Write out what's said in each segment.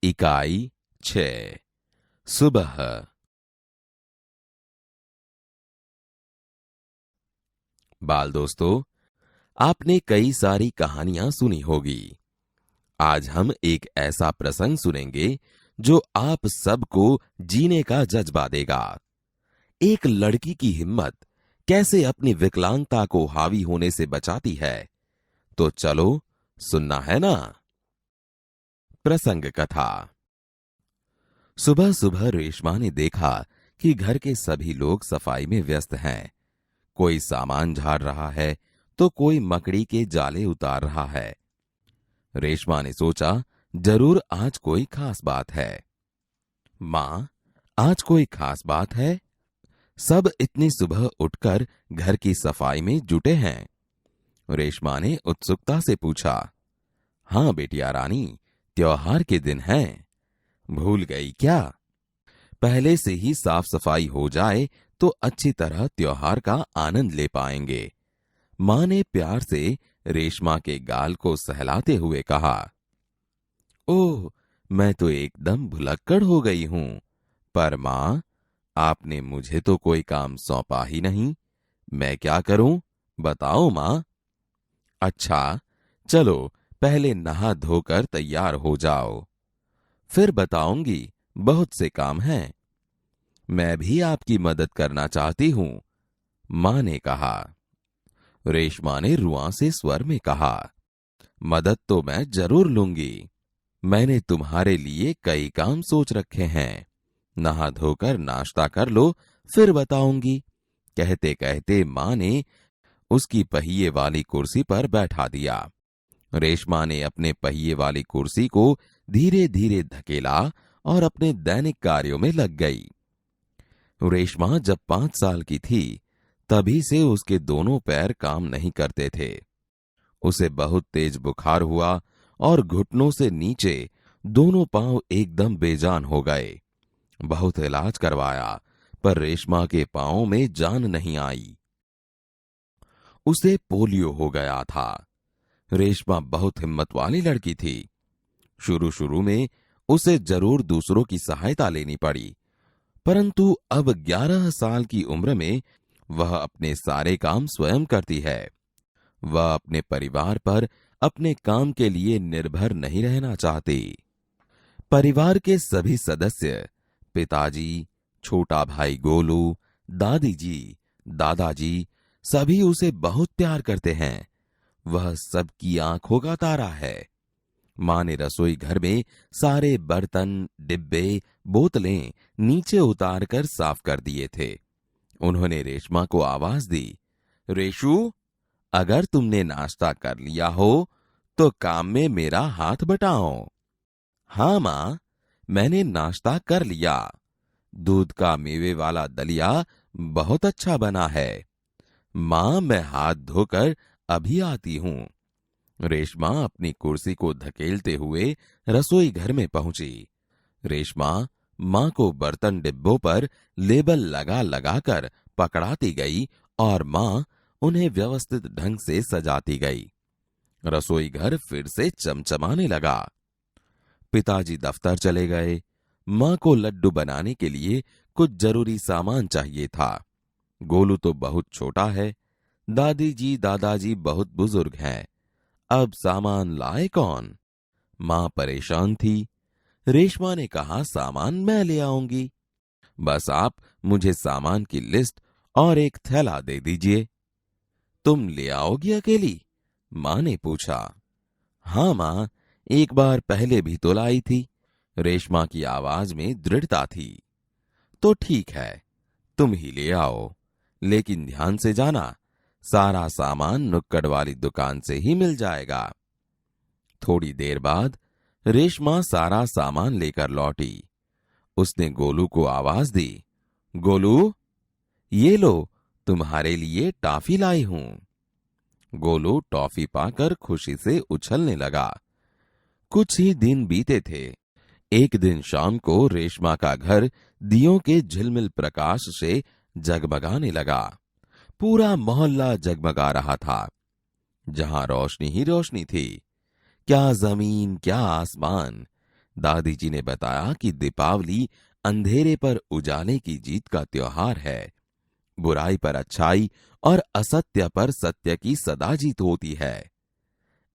इकाई 6 सुबह। बाल दोस्तों, आपने कई सारी कहानियां सुनी होगी। आज हम एक ऐसा प्रसंग सुनेंगे जो आप सबको जीने का जज्बा देगा। एक लड़की की हिम्मत कैसे अपनी विकलांगता को हावी होने से बचाती है। तो चलो सुनना है ना। प्रसंग कथा। सुबह सुबह रेशमा ने देखा कि घर के सभी लोग सफाई में व्यस्त हैं। कोई सामान झाड़ रहा है तो कोई मकड़ी के जाले उतार रहा है। रेशमा ने सोचा, जरूर आज कोई खास बात है। मां, आज कोई खास बात है? सब इतनी सुबह उठकर घर की सफाई में जुटे हैं। रेशमा ने उत्सुकता से पूछा। हां बेटिया रानी, त्योहार के दिन हैं। भूल गई क्या? पहले से ही साफ सफाई हो जाए तो अच्छी तरह त्योहार का आनंद ले पाएंगे। मां ने प्यार से रेशमा के गाल को सहलाते हुए कहा। ओह, मैं तो एकदम भुलक्कड़ हो गई हूं। पर मां, आपने मुझे तो कोई काम सौंपा ही नहीं। मैं क्या करूं? बताओ मां। अच्छा, चलो पहले नहा धोकर तैयार हो जाओ, फिर बताऊंगी। बहुत से काम हैं। मैं भी आपकी मदद करना चाहती हूं, मां ने कहा। रेशमा ने रुआंसे स्वर में कहा। मदद तो मैं जरूर लूंगी। मैंने तुम्हारे लिए कई काम सोच रखे हैं। नहा धोकर नाश्ता कर लो, फिर बताऊंगी। कहते कहते मां ने उसकी पहिए वाली कुर्सी पर बैठा दिया। रेशमा ने अपने पहिए वाली कुर्सी को धीरे धीरे धकेला और अपने दैनिक कार्यों में लग गई। रेशमा जब 5 साल की थी, तभी से उसके दोनों पैर काम नहीं करते थे। उसे बहुत तेज बुखार हुआ और घुटनों से नीचे दोनों पांव एकदम बेजान हो गए। बहुत इलाज करवाया, पर रेशमा के पांवों में जान नहीं आई। उसे पोलियो हो गया था। रेशमा बहुत हिम्मत वाली लड़की थी। शुरू शुरू में उसे जरूर दूसरों की सहायता लेनी पड़ी, परंतु अब 11 साल की उम्र में वह अपने सारे काम स्वयं करती है। वह अपने परिवार पर अपने काम के लिए निर्भर नहीं रहना चाहती। परिवार के सभी सदस्य, पिताजी, छोटा भाई गोलू, दादी जी, दादाजी, सभी उसे बहुत प्यार करते हैं। वह सबकी आंखों का तारा है। मां ने रसोई घर में सारे बर्तन, डिब्बे, बोतलें नीचे उतार कर साफ कर दिए थे। उन्होंने रेशमा को आवाज दी। रेशु, अगर तुमने नाश्ता कर लिया हो तो काम में मेरा हाथ बटाओ। हाँ मां, मैंने नाश्ता कर लिया। दूध का मेवे वाला दलिया बहुत अच्छा बना है। मां, मैं हाथ धोकर अभी आती हूं। रेशमा अपनी कुर्सी को धकेलते हुए रसोई घर में पहुंची। रेशमा मां को बर्तन डिब्बों पर लेबल लगा लगाकर पकड़ाती गई और मां उन्हें व्यवस्थित ढंग से सजाती गई। रसोई घर फिर से चमचमाने लगा। पिताजी दफ्तर चले गए। मां को लड्डू बनाने के लिए कुछ जरूरी सामान चाहिए था। गोलू तो बहुत छोटा है। दादी जी, दादाजी बहुत बुजुर्ग हैं। अब सामान लाए कौन? मां परेशान थी। रेशमा ने कहा, सामान मैं ले आऊंगी। बस आप मुझे सामान की लिस्ट और एक थैला दे दीजिए। तुम ले आओगी अकेली? मां ने पूछा। हां मां, एक बार पहले भी तो लाई थी। रेशमा की आवाज में दृढ़ता थी। तो ठीक है, तुम ही ले आओ, लेकिन ध्यान से जाना, सारा सामान नुक्कड़ वाली दुकान से ही मिल जाएगा। थोड़ी देर बाद रेशमा सारा सामान लेकर लौटी। उसने गोलू को आवाज दी। गोलू, ये लो, तुम्हारे लिए टॉफी लाई हूं। गोलू टॉफी पाकर खुशी से उछलने लगा। कुछ ही दिन बीते थे। एक दिन शाम को रेशमा का घर दियों के झिलमिल प्रकाश से जगमगाने लगा। पूरा मोहल्ला जगमगा रहा था। जहां रोशनी ही रोशनी थी। क्या जमीन, क्या आसमान। दादी जी ने बताया कि दीपावली अंधेरे पर उजाले की जीत का त्योहार है। बुराई पर अच्छाई और असत्य पर सत्य की सदा जीत होती है।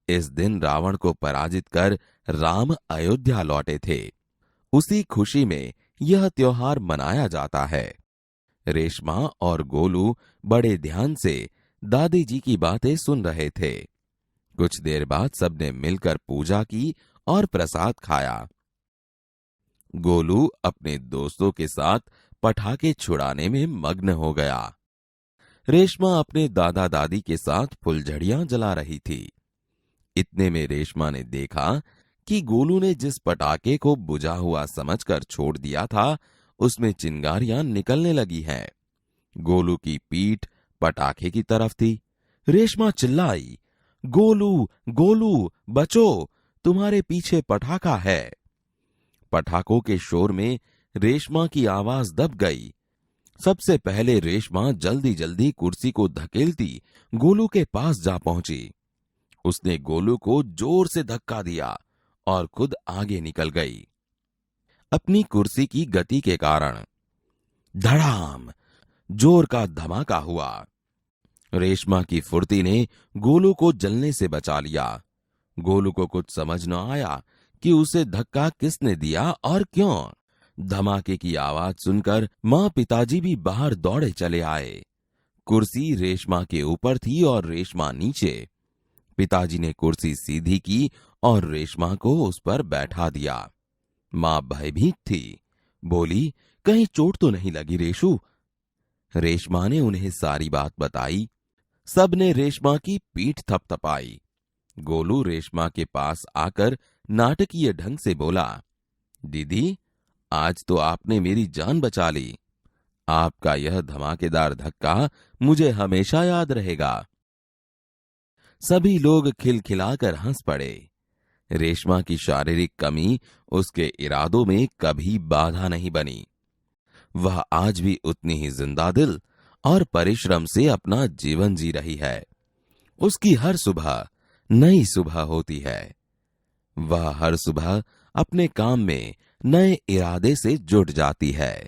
इस दिन रावण को पराजित कर राम अयोध्या लौटे थे। उसी खुशी में यह त्योहार मनाया जाता है। रेशमा और गोलू बड़े ध्यान से दादी जी की बातें सुन रहे थे। कुछ देर बाद सबने मिलकर पूजा की और प्रसाद खाया। गोलू अपने दोस्तों के साथ पटाखे छुड़ाने में मग्न हो गया। रेशमा अपने दादा दादी के साथ फुलझड़ियां जला रही थी। इतने में रेशमा ने देखा कि गोलू ने जिस पटाखे को बुझा हुआ समझकर छोड़ दिया था, उसमें चिंगारियां निकलने लगी हैं। गोलू की पीठ पटाखे की तरफ थी। रेशमा चिल्लाई, गोलू गोलू बचो, तुम्हारे पीछे पटाखा है। पटाखों के शोर में रेशमा की आवाज दब गई। सबसे पहले रेशमा जल्दी जल्दी कुर्सी को धकेलती गोलू के पास जा पहुंची। उसने गोलू को जोर से धक्का दिया और खुद आगे निकल गई। अपनी कुर्सी की गति के कारण धड़ाम जोर का धमाका हुआ। रेशमा की फुर्ती ने गोलू को जलने से बचा लिया। गोलू को कुछ समझ न आया कि उसे धक्का किसने दिया और क्यों। धमाके की आवाज सुनकर मां पिताजी भी बाहर दौड़े चले आए। कुर्सी रेशमा के ऊपर थी और रेशमा नीचे। पिताजी ने कुर्सी सीधी की और रेशमा को उस पर बैठा दिया। मां भयभीत थी। बोली, कहीं चोट तो नहीं लगी रेशु? रेशमा ने उन्हें सारी बात बताई। सबने रेशमा की पीठ थपथपाई। गोलू रेशमा के पास आकर नाटकीय ढंग से बोला, दीदी, आज तो आपने मेरी जान बचा ली। आपका यह धमाकेदार धक्का मुझे हमेशा याद रहेगा। सभी लोग खिलखिलाकर हंस पड़े। रेशमा की शारीरिक कमी उसके इरादों में कभी बाधा नहीं बनी। वह आज भी उतनी ही जिंदा दिल और परिश्रम से अपना जीवन जी रही है। उसकी हर सुबह नई सुबह होती है। वह हर सुबह अपने काम में नए इरादे से जुट जाती है।